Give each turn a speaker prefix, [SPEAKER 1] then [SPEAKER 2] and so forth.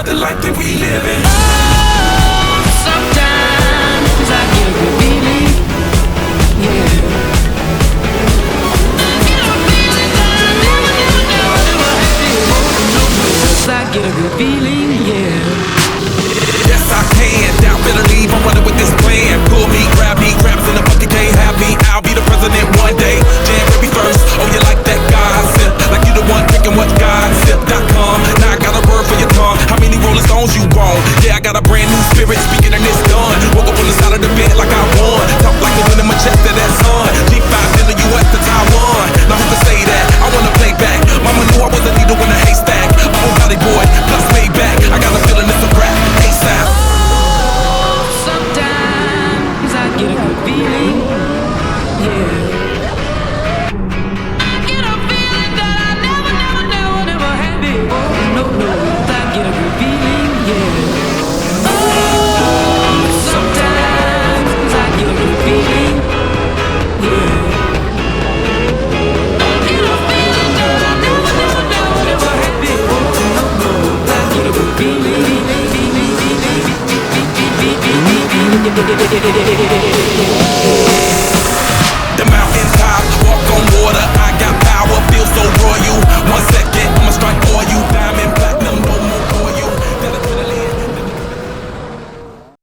[SPEAKER 1] The life that we live in.
[SPEAKER 2] Oh, sometimes I get a good feeling, yeah. I get a feeling that I never had before. I get a good feeling, yeah.
[SPEAKER 1] Yes, I can. Doubt, better leave. I'm running with this plan. Pull me, grab me, grabs in the bucket, can't have me. I'll be the president one day. Jam baby first. Oh, you like that gossip? Like you the one drinking what gossip.com. Now I got a word for your tongue. How many Rolling Stones you want? Yeah, I got a brand new spirit speaking and it's done. Woke up on the side of the bed like I won. Talk like the wind in my chest to that sun. G5 in the US to Taiwan. Now who can say that? I wanna play back. Mama knew I was a needle in a haystack. I'm a body boy, plus made back. I got a feeling it's a rap. ASAP.
[SPEAKER 2] Oh, sometimes I get a good feeling, yeah. I get a feeling that I never had before. No, I get a good feeling, yeah. Oh, sometimes I get a good feeling, yeah. I get a feeling that I never had before. No, I get a good feeling. Yeah.